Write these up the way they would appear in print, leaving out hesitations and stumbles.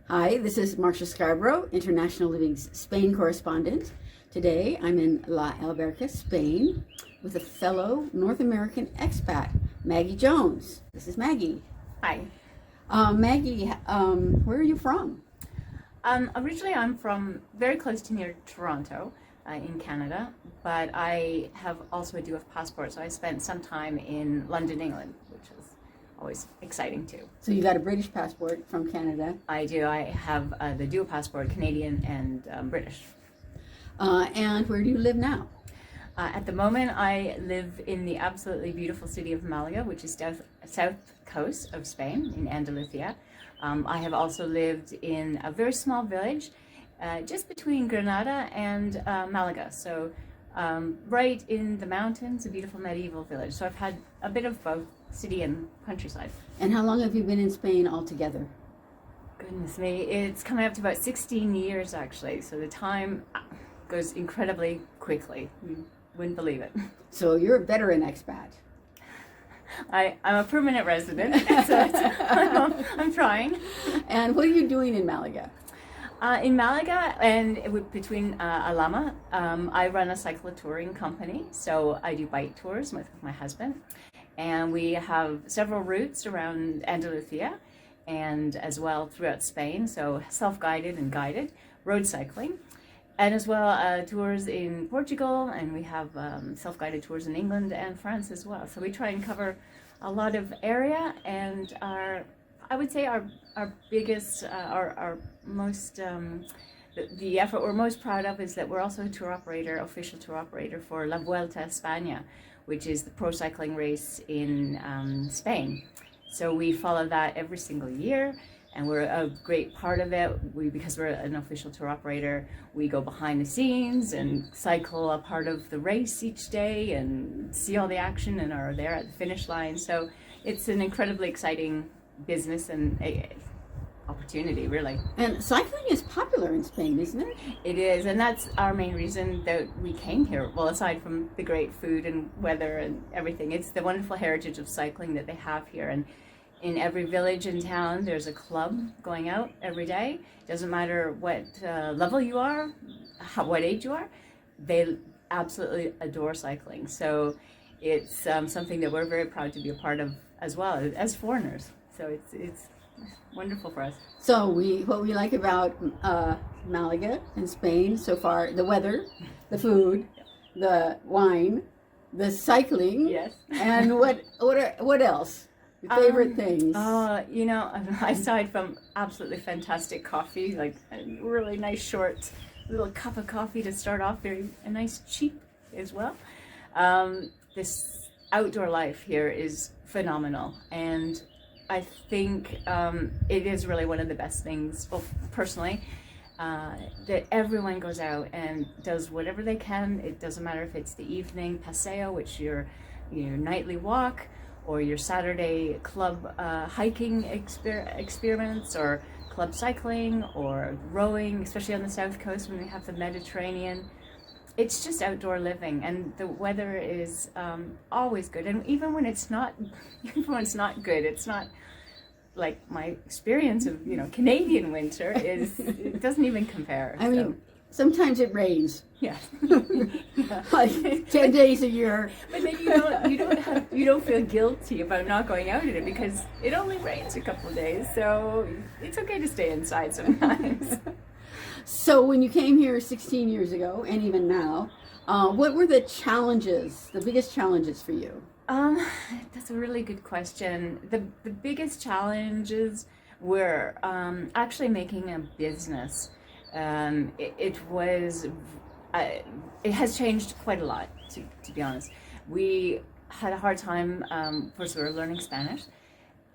Hi, this is Marsha Scarbrough, International Living's Spain correspondent. Today I'm in La Alberca, Spain, with a fellow North American expat, Maggi Jones. This is Maggie. Hi. Maggie, where are you from? Originally I'm from very close to near Toronto in Canada, but I have also a dual passport, so I spent some time in London, England, which is always exciting too. So you got a British passport from Canada. I do. I have the dual passport, Canadian and British. And where do you live now? At the moment, I live in the absolutely beautiful city of Málaga, which is south coast of Spain, in Andalusia. I have also lived in a very small village just between Granada and Malaga, so right in the mountains, a beautiful medieval village. So I've had a bit of both city and countryside. And how long have you been in Spain altogether? Goodness me, it's coming up to about 16 years actually, so the time goes incredibly quickly. You wouldn't believe it. So you're a veteran expat. I'm a permanent resident, so I'm trying. And what are you doing in Malaga? In Malaga and between Alhama, I run a cyclo-touring company, so I do bike tours with my husband. And we have several routes around Andalusia and as well throughout Spain, so self-guided and guided road cycling. And as well tours in Portugal, and we have self-guided tours in England and France as well. So we try and cover a lot of area, and I would say our biggest, our most, the effort we're most proud of is that we're also a tour operator, official tour operator for La Vuelta a España, which is the pro cycling race in Spain. So we follow that every single year. And we're a great part of it. Because we're an official tour operator, we go behind the scenes and cycle a part of the race each day and see all the action and are there at the finish line. So it's an incredibly exciting business and opportunity, really. And cycling is popular in Spain, isn't it? It is, and that's our main reason that we came here. Well, aside from the great food and weather and everything, it's the wonderful heritage of cycling that they have here. And in every village and town, there's a club going out every day. Doesn't matter what level you are, what age you are, they absolutely adore cycling. So it's something that we're very proud to be a part of as well as foreigners. So it's wonderful for us. So what we like about Malaga and Spain so far, the weather, the food, the wine, the cycling. Yes. And what else? Your favorite things? You know, aside from absolutely fantastic coffee, like a really nice short little cup of coffee to start off, a nice cheap as well. This outdoor life here is phenomenal, and I think it is really one of the best things, well, personally, that everyone goes out and does whatever they can. It doesn't matter if it's the evening paseo, which your nightly walk, or your Saturday club hiking experiments, or club cycling, or rowing, especially on the south coast when we have the Mediterranean. It's just outdoor living, and the weather is always good. And even when it's not, good, it's not like my experience of Canadian winter is. It doesn't even compare. I mean, sometimes it rains. Yeah. Like 10 days a year. But then you don't feel guilty about not going out in it because it only rains a couple of days, so it's okay to stay inside sometimes. So when you came here 16 years ago, and even now, what were the biggest challenges for you? That's a really good question. The biggest challenges were actually making a business. It has changed quite a lot, to be honest. We had a hard time, first we were learning Spanish,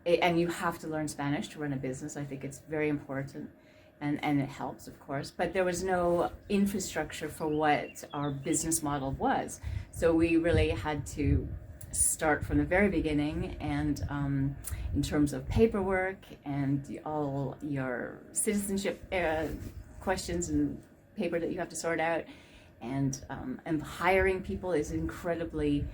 and you have to learn Spanish to run a business. I think it's very important, and it helps, of course, but there was no infrastructure for what our business model was. So we really had to start from the very beginning, and in terms of paperwork and all your citizenship questions and paper that you have to sort out, and hiring people is incredibly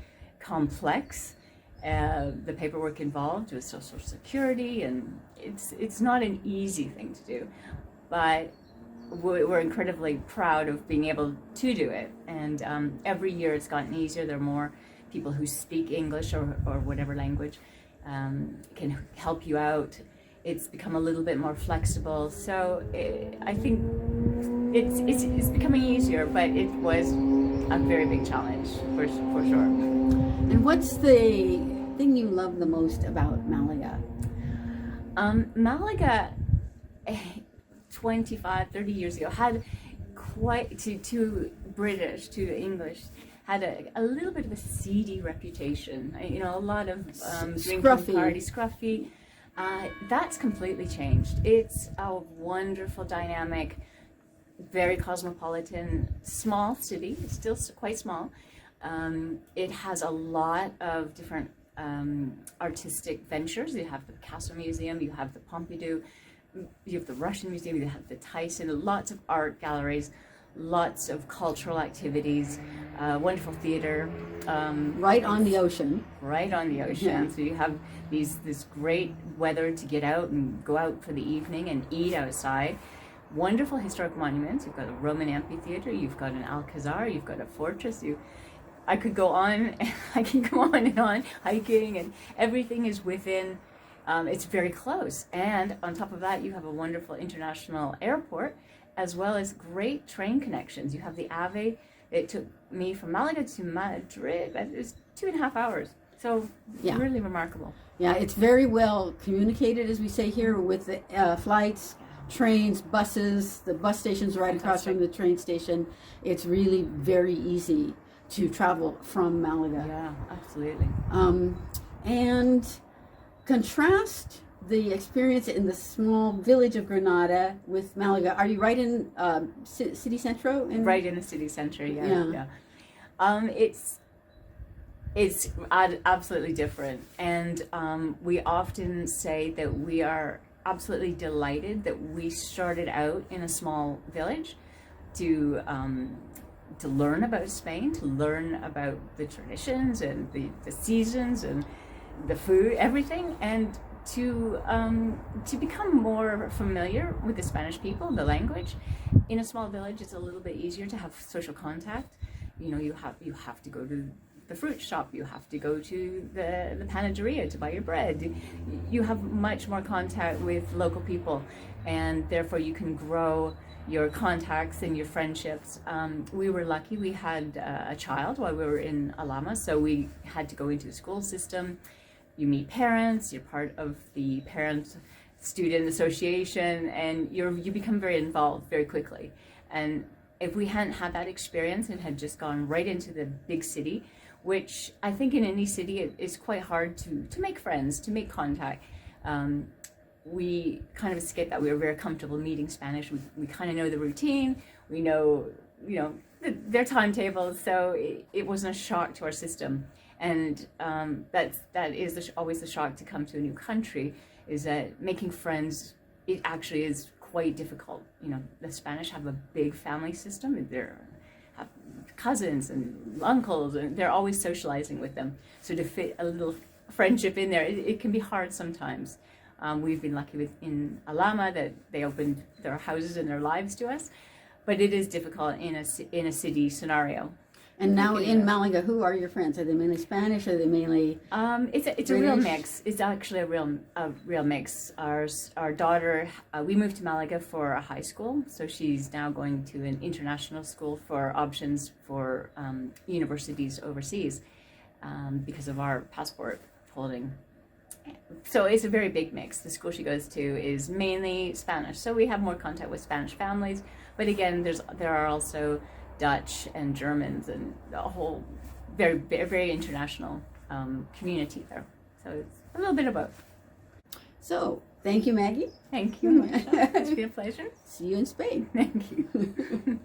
complex, the paperwork involved with Social Security, and it's not an easy thing to do, but we're incredibly proud of being able to do it. And every year it's gotten easier. There are more people who speak English or whatever language can help you out. It's become a little bit more flexible. So I think it's becoming easier, but it was a very big challenge for sure. And what's the thing you love the most about Malaga? Malaga, 25, 30 years ago, had quite, to British, to English, had a little bit of a seedy reputation. You know, a lot of drinking party, scruffy. That's completely changed. It's a wonderful, dynamic, very cosmopolitan, small city. It's still quite small. It has a lot of different artistic ventures. You have the Picasso Museum, you have the Pompidou, you have the Russian Museum, you have the Tyson, lots of art galleries, lots of cultural activities, wonderful theater. Right on the ocean. Right on the ocean. Yeah. So you have this great weather to get out and go out for the evening and eat outside. Wonderful historic monuments. You've got a Roman amphitheater, you've got an Alcazar, you've got a fortress. I could go on, I can go on and on, hiking, and everything is within, it's very close. And on top of that, you have a wonderful international airport, as well as great train connections. You have the AVE. It took me from Malaga to Madrid, but it was 2.5 hours. So really remarkable. Yeah, it's very well communicated, as we say here, with the flights, trains, buses, the bus station's right across from the train station. It's really very easy to travel from Malaga. Yeah, absolutely. And contrast the experience in the small village of Granada with Malaga. Are you right in city centro? Right in the city center, yeah. It's absolutely different. And we often say that we are absolutely delighted that we started out in a small village to learn about Spain, to learn about the traditions and the seasons and the food, everything, and to become more familiar with the Spanish people, the language. In a small village, it's a little bit easier to have social contact. You know, you have to go to the fruit shop, you have to go to the panaderia to buy your bread. You have much more contact with local people, and therefore you can grow your contacts and your friendships. We were lucky, we had a child while we were in Alhama, so we had to go into the school system. You meet parents, you're part of the parent-student association, and you become very involved very quickly. And if we hadn't had that experience and had just gone right into the big city, which I think in any city it is quite hard to make friends, to make contact. We kind of escaped that. We were very comfortable meeting Spanish. We kind of know the routine. We know, their timetables. So it wasn't a shock to our system. And that is always the shock to come to a new country, is that making friends, it actually is quite difficult. You know, the Spanish have a big family system, and they have cousins and uncles, and they're always socializing with them. So to fit a little friendship in there, it can be hard sometimes. We've been lucky in Alhama that they opened their houses and their lives to us, but it is difficult in a city scenario. And now in Malaga, who are your friends? Are they mainly Spanish? Are they mainly It's a real mix. It's actually a real mix. Our daughter, we moved to Malaga for a high school, so she's now going to an international school for options for universities overseas because of our passport holding. So it's a very big mix. The school she goes to is mainly Spanish, so we have more contact with Spanish families. But again, there are also Dutch and Germans and a whole very, very international community there. So it's a little bit of both. So, thank you, Maggie. Thank you, Marsha. It's been a pleasure. See you in Spain. Thank you.